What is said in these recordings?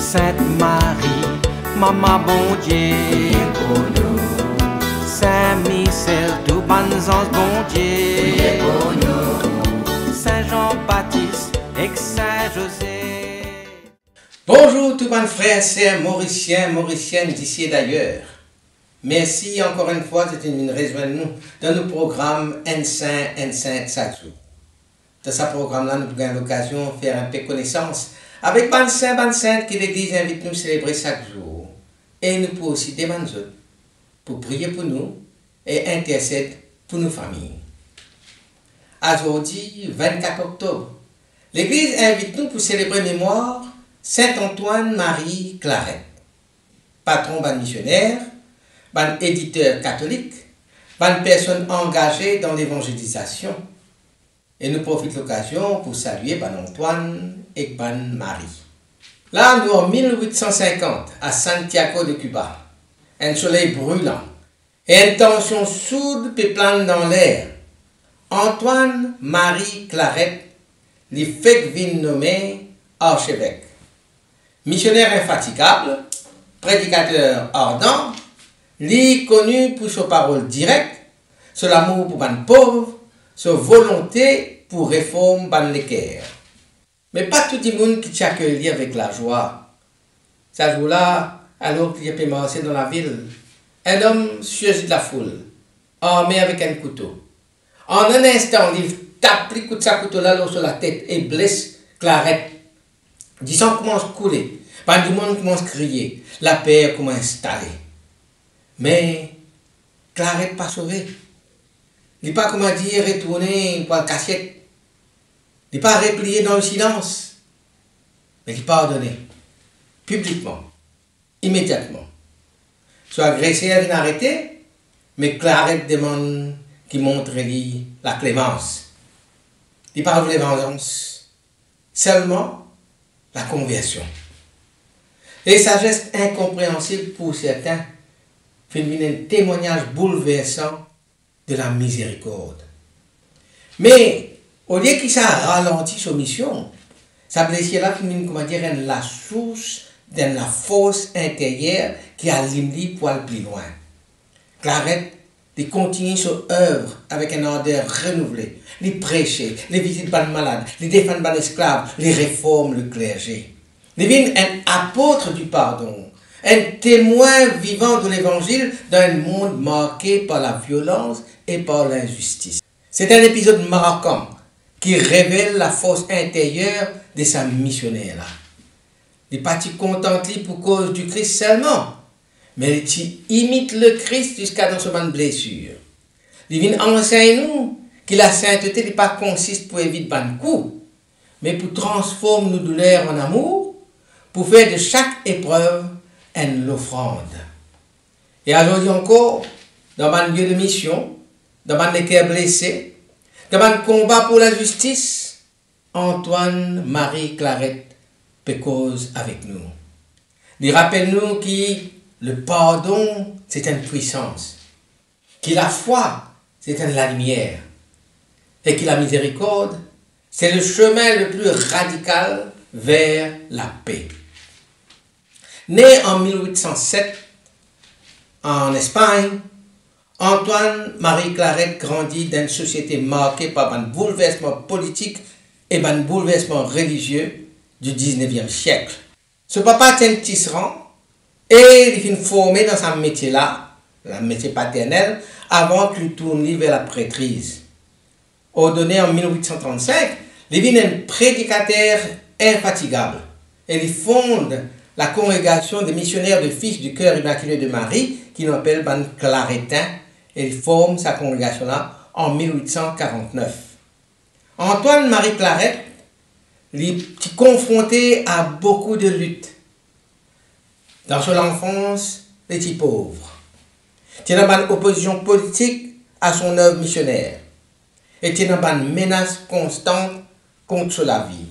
Sainte Marie, Maman bon Dieu, pour nous. Saint Michel, tout bon ange bon Dieu, pour nous. Saint Jean-Baptiste et Saint José. Bonjour tout bon frères, sœurs, mauriciennes d'ici et d'ailleurs. Merci encore une fois de nous rejoindre dans nos programmes N5 chaque jour. Dans ce programme-là, nous avons l'occasion de faire un peu connaissance avec ban saint que l'Église invite nous à célébrer chaque jour. Et nous pouvons aussi demander pour prier pour nous et intercéder pour nos familles. Aujourd'hui, 24 octobre, l'Église invite nous pour célébrer mémoire Saint Antoine Marie Claret, patron ban missionnaire, ban éditeur catholique, ban personne engagée dans l'évangélisation. Et nous profitons de l'occasion pour saluer ban Antoine et ban Marie. Là, nous en 1850, à Santiago de Cuba, un soleil brûlant et une tension soude plane dans l'air. Antoine Marie Claret, les fait vin nommé archevêque. Missionnaire infatigable, prédicateur ardent, lui connu pour ses paroles directes, son amour pour ban pauvre, sa volonté pour réforme ban l'équerre. Mais pas tout le monde qui t'accueille avec la joie. Ce jour-là, alors qu'il peut marcher dans la ville, un homme surgit de la foule, armé avec un couteau. En un instant, il tape le coup de sa couteau-là sur la tête et blesse Claret. Du sang commence à couler, tout le monde commence à crier, la paix commence à installer. Mais Claret n'est pas sauvé. Il n'est pas, comment dire, retourné pour la cachette. Il n'est pas replié dans le silence. Mais il est pardonné. Publiquement. Immédiatement. Soit agresseur est arrêté, mais Claret demande qu'il montre lui la clémence. Il parle de la vengeance. Seulement la conversion. Et sa geste incompréhensible pour certains fait un témoignage bouleversant de la miséricorde. Mais, au lieu qu'il s'est ralenti sa mission, sa blessure-là finit, comment dire, la source de la force intérieure qui a limité pour aller plus loin. Claret, il continue son œuvre avec une ardeur renouvelée. Il prêcher, il visite les malades, il défend les esclaves, il réforme le clergé. Il devient un apôtre du pardon, un témoin vivant de l'évangile dans un monde marqué par la violence et par l'injustice. C'est un épisode marquant qui révèle la force intérieure de sa missionnaire-là. Il n'est pas content pour cause du Christ seulement, mais il imite le Christ jusqu'à dans son blessure. Il vient enseigner nous que la sainteté n'est pas consiste pour éviter ban coup, mais pour transformer nos douleurs en amour, pour faire de chaque épreuve une offrande. Et aujourd'hui encore, dans un lieu de mission, dans un cœur blessé, dans un combat pour la justice, Antoine Marie Claret peut cause avec nous. Il rappelle-nous que le pardon, c'est une puissance, que la foi, c'est la lumière, et que la miséricorde, c'est le chemin le plus radical vers la paix. Né en 1807 en Espagne, Antoine Marie Claret grandit dans une société marquée par un bouleversement politique et un bouleversement religieux du 19e siècle. Ce papa était un tisserand et il fut formé dans ce métier-là, le métier paternel, avant qu'il tourne vers la prêtrise. Ordonné en 1835, il devient un prédicateur infatigable et il fonde la congrégation des missionnaires de Fils du Cœur Immaculé de Marie, qui nous appelle ban Claretin, et il forme sa congrégation-là en 1849. Antoine Marie Claret, il est confronté à beaucoup de luttes. Dans son enfance, il était pauvre. Il était dans une opposition politique à son œuvre missionnaire. Il était dans une menace constante contre la vie.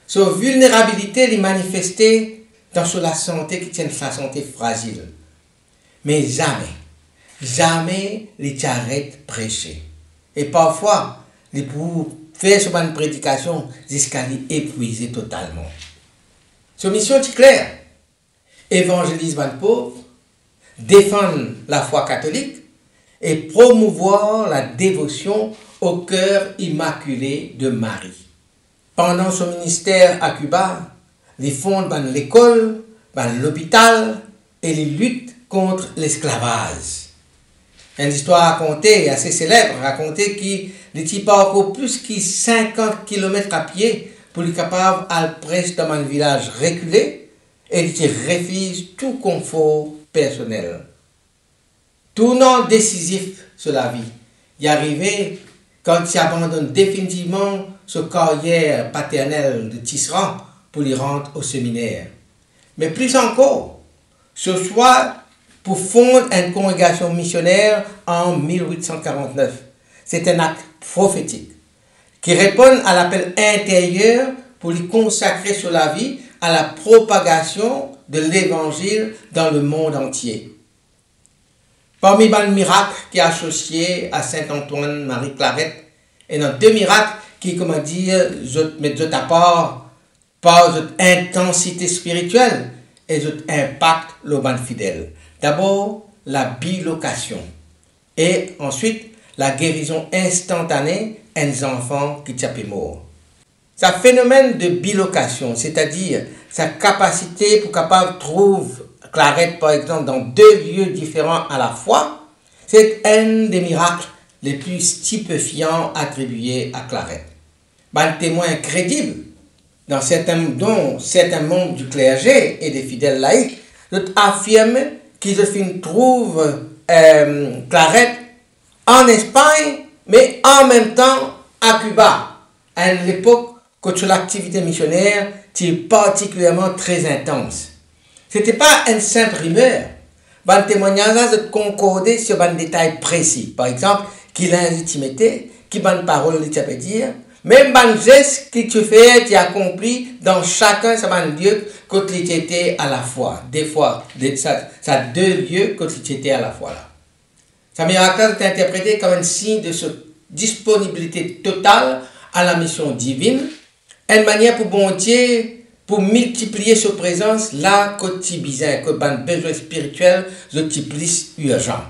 Sa vulnérabilité est manifestée dans la santé qui tient sa santé fragile. Mais jamais il arrête de prêcher. Et parfois, il peut faire sur une prédication jusqu'à l'épuiser totalement. Sa mission est claire. Évangéliser les pauvres, défendre la foi catholique et promouvoir la dévotion au cœur immaculé de Marie. Pendant son ministère à Cuba, il fonde l'école, l'hôpital et il lutte contre l'esclavage. Une histoire racontée, assez célèbre, racontée qui était parcourt plus de 50 km à pied pour être capable d'aller presque dans un village reculé et il refuse tout confort personnel. Tournant décisif sur la vie, il est arrivé quand il abandonne définitivement sa carrière paternelle de tisserand pour y rentrer au séminaire. Mais plus encore, ce soit pour fonder une congrégation missionnaire en 1849. C'est un acte prophétique qui répond à l'appel intérieur pour lui consacrer sur la vie à la propagation de l'évangile dans le monde entier. Parmi les miracles qui est associé à Saint-Antoine Marie Claret, il y a deux miracles qui, comment dire, mettent à part par leur intensité spirituelle et leur impact le ban fidèle. D'abord, la bilocation et ensuite la guérison instantanée des enfants qui étaient morts. Ce phénomène de bilocation, c'est-à-dire sa capacité pour capable trouver Claret, par exemple, dans deux lieux différents à la fois, c'est un des miracles les plus stupéfiants attribués à Claret. Un témoin crédible dont certains membres du clergé et des fidèles laïcs affirment qu'ils trouvent Claret en Espagne, mais en même temps à Cuba, à l'époque où l'activité missionnaire était particulièrement très intense. Ce n'était pas une simple rumeur. Un témoignage de concorder sur un détail précis. Par exemple, qu'il a une intimité, qu'il a une parole, il peut dire, même un geste que tu fais, tu accomplis dans chacun de lieux quand tu étais à la fois. Des fois, ça deux lieux quand tu étais à la fois là. Ce miracle est interprété comme un signe de sa disponibilité totale à la mission divine, une manière pour bon Dieu pour multiplier sa présence là que tu besoin, que ben besoin spirituel est plus urgent.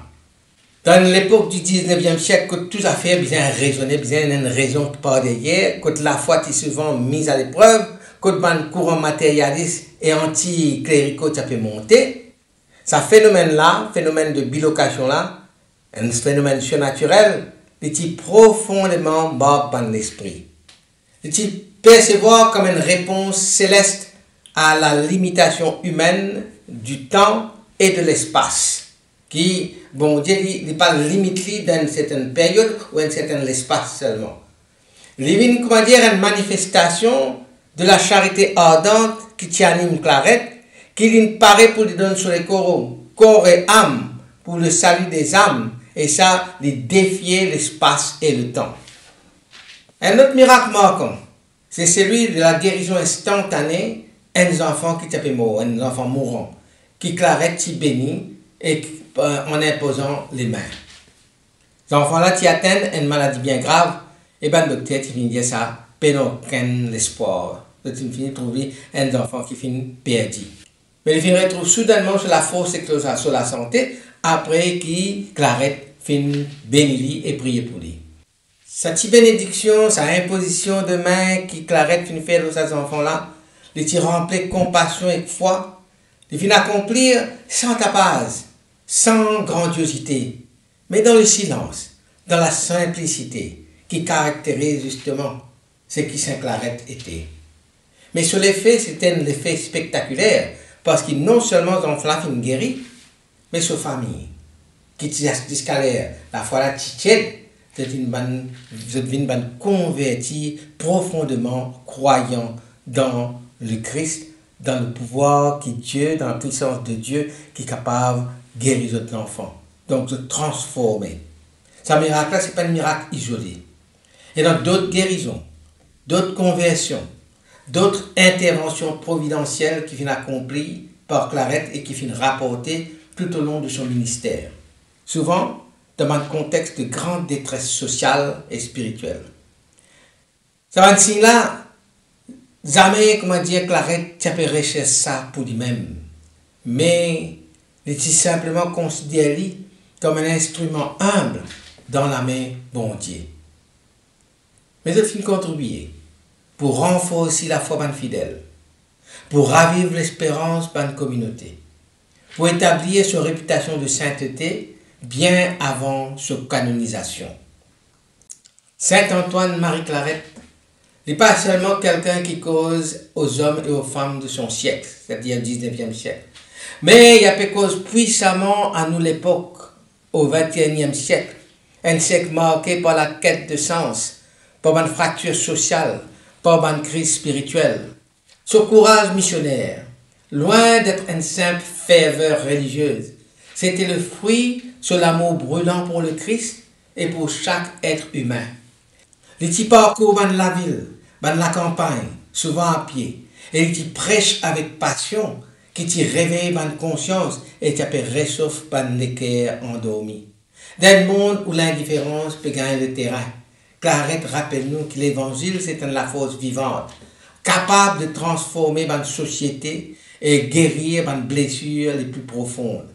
Dans l'époque du 19e siècle, que tout affaire besoin raisonner, besoin une raison par derrière, que la foi est souvent mise à l'épreuve, que ben courant matérialiste et anti-cléricaux ça peut monter. Ce phénomène-là, phénomène de bilocation là, un phénomène surnaturel, est profondément bas dans l'esprit. Il percevoir comme une réponse céleste à la limitation humaine du temps et de l'espace, qui, bon Dieu, n'est pas limité dans une certaine période ou un certain espace seulement. Il y a une manifestation de la charité ardente qui t'anime Claret, qui lui paraît pour lui donner sur les corps et âme, pour le salut des âmes, et ça, lui défier l'espace et le temps. Un autre miracle marquant, c'est celui de la guérison instantanée des enfants qui étaient morts, des enfants mourants, qui Claret t'y bénit et en imposant les mains. Ces enfants-là qui atteignent une maladie bien grave, et ben le docteur qui finit dire ça, peine aucun espoir. Donc il finit de trouver un enfant qui finit perdu. Mais il finit retrouve soudainement sur la fausse éclosion sur la santé, après qui Claret finit béni et prier pour lui. Sa petite bénédiction, sa imposition de main qui Claret finit faire de ces enfants-là, les tire remplis de compassion et de foi, les finit accomplir sans tapage, sans grandiosité, mais dans le silence, dans la simplicité qui caractérise justement ce qui Saint Claret était. Mais sur l'effet, c'était un effet spectaculaire, parce qu'il non seulement les enfants finit guéris, mais sa famille, qui jusqu'à la foi la titienne, c'est une bonne convertie profondément croyant dans le Christ, dans le pouvoir qui Dieu, dans la puissance de Dieu qui est capable de guérir notre enfant. Donc de transformer. Ce miracle-là, ce n'est pas un miracle isolé. Il y a d'autres guérisons, d'autres conversions, d'autres interventions providentielles qui viennent accomplies par Claret et qui viennent rapporter tout au long de son ministère. Souvent, dans un contexte de grande détresse sociale et spirituelle. Ça va signe là, Jamais, comment dire, Claret, tu peux rechercher ça pour lui-même. Mais, il est simplement considéré comme un instrument humble dans la main bon Dieu. Mais il faut contribuer pour renforcer la foi fidèle, pour raviver l'espérance de la communauté, pour établir sa réputation de sainteté bien avant sa canonisation. Saint Antoine Marie Claret n'est pas seulement quelqu'un qui cause aux hommes et aux femmes de son siècle, c'est-à-dire 19e siècle, mais il a fait cause puissamment à nous l'époque, au 21e siècle, un siècle marqué par la quête de sens, par une fracture sociale, par une crise spirituelle. Ce courage missionnaire, loin d'être une simple ferveur religieuse, c'était le fruit de l'amour brûlant pour le Christ et pour chaque être humain. Les petits parcours dans la ville, dans la campagne, souvent à pied, et qui prêchent avec passion, qui t'y réveillent dans conscience et qui réchauffent dans l'équerre endormi. Dans un monde où l'indifférence peut gagner le terrain, Claret rappelle-nous que l'évangile c'est la force vivante, capable de transformer une société et guérir les blessures les plus profondes.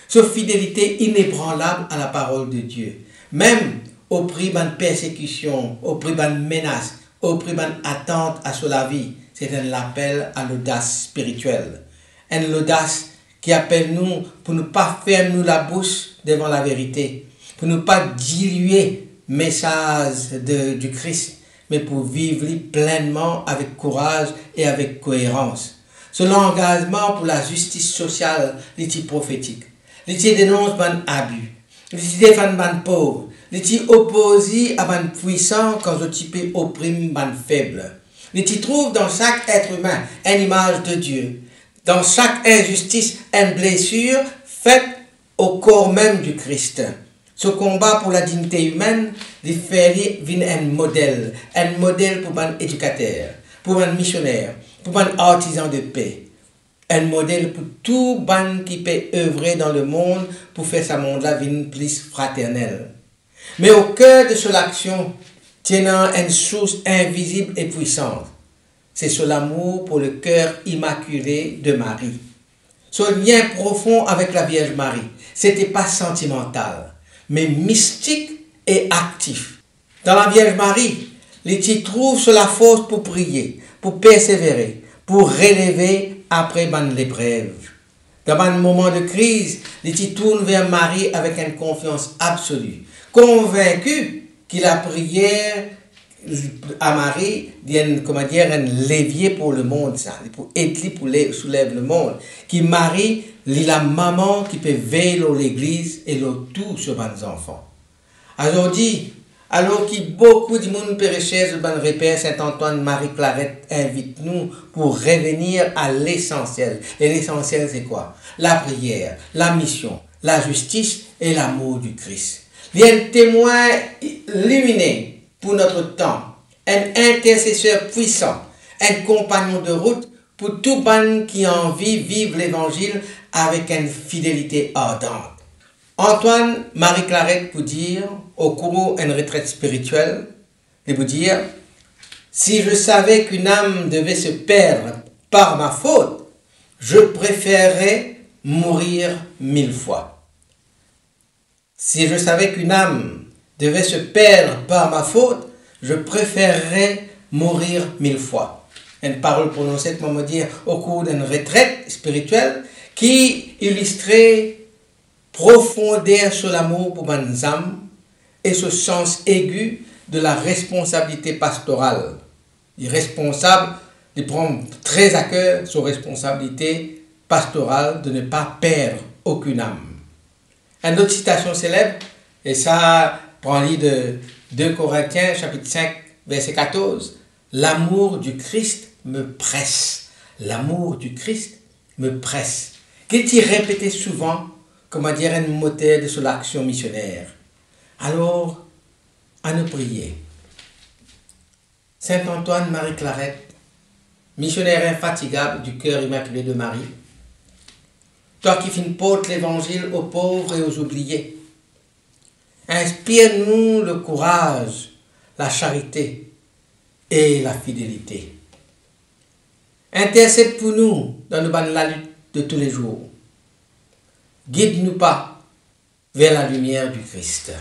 Sa fidélité inébranlable à la parole de Dieu, même au prix d'une persécution, au prix d'une menace, au prix d'une attente à la vie, c'est un appel à l'audace spirituelle. Une audace qui appelle nous pour ne pas fermer nous la bouche devant la vérité, pour ne pas diluer le message du Christ, mais pour vivre pleinement avec courage et avec cohérence. Ce engagement pour la justice sociale, l'éthique prophétique, l'éthique dénonce un abus, l'éthique défend un pauvre, l'éthique opposé à un puissant quand l'éthique opprime un faible. L'éthique trouve dans chaque être humain une image de Dieu, dans chaque injustice une blessure faite au corps même du Christ. Ce combat pour la dignité humaine, les fait un modèle pour un éducateur, pour un missionnaire, pour un artisan de paix, un modèle pour tout ban qui peut œuvrer dans le monde pour faire ce monde-là plus fraternel. Mais au cœur de cette action, tenant une source invisible et puissante, c'est sur l'amour pour le cœur immaculé de Marie. Ce lien profond avec la Vierge Marie, c'était pas sentimental, mais mystique et actif. Dans la Vierge Marie, les trouve sur la force pour prier, pour persévérer, pour relever après l'épreuve. Dans un moment de crise, les tournent vers Marie avec une confiance absolue, convaincu que la prière à Marie, un levier pour le monde, ça, pour être pour soulever le monde. Qui Marie, la maman qui peut veiller l'église et tout sur les enfants. Aujourd'hui, alors que beaucoup de monde péréchait le repère Saint-Antoine Marie Claret invite nous pour revenir à l'essentiel. Et l'essentiel c'est quoi? La prière, la mission, la justice et l'amour du Christ. Il y a un témoin lumineux pour notre temps, un intercesseur puissant, un compagnon de route pour tout ban qui a envie de vivre l'évangile avec une fidélité ardente. Antoine Marie Claret pour dire, au cours d'une retraite spirituelle, il peut dire, si je savais qu'une âme devait se perdre par ma faute, je préférerais mourir 1000 fois. Si je savais qu'une âme devait se perdre par ma faute, je préférerais mourir 1000 fois. Une parole prononcée, comment dire, au cours d'une retraite spirituelle qui illustrait profondeur sur l'amour pour les âmes et ce sens aigu de la responsabilité pastorale. Il est responsable de prendre très à cœur sa responsabilité pastorale de ne pas perdre aucune âme. Une autre citation célèbre, et ça prend lit de 2 Corinthiens, chapitre 5, verset 14. L'amour du Christ me presse. L'amour du Christ me presse. Qu'il répétait souvent, comment dire, un moteur de son action missionnaire. Alors, à nous prier. Saint Antoine Marie Claret, missionnaire infatigable du cœur immaculé de Marie, toi qui portes l'évangile aux pauvres et aux oubliés, inspire-nous le courage, la charité et la fidélité. Intercède pour nous dans la lutte de tous les jours. Guide-nous pas vers la lumière du Christ.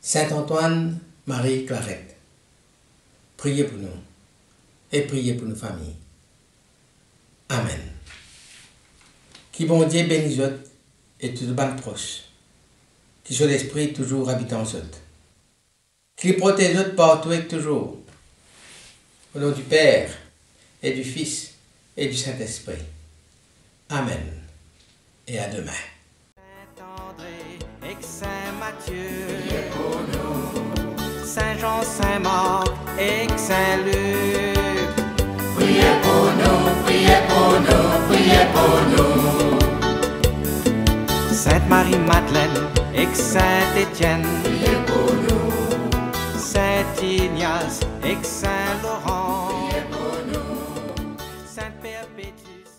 Saint Antoine, Marie Claret, priez pour nous et priez pour nos familles. Amen. Qui bon Dieu bénisse et tout le bon proche, qui soit l'esprit toujours habitant en autres, qui protège autres partout et toujours, au nom du Père et du Fils et du Saint-Esprit. Amen. Et à demain. Saint-André et Saint Matthieu, priez pour nous. Saint-Jean, Saint-Marc et Saint-Luc, priez pour nous, priez pour nous, priez pour nous. Sainte Marie-Madeleine et Saint-Étienne, priez pour nous. Saint-Ignace et Saint-Laurent, priez pour nous. Sainte Perpétus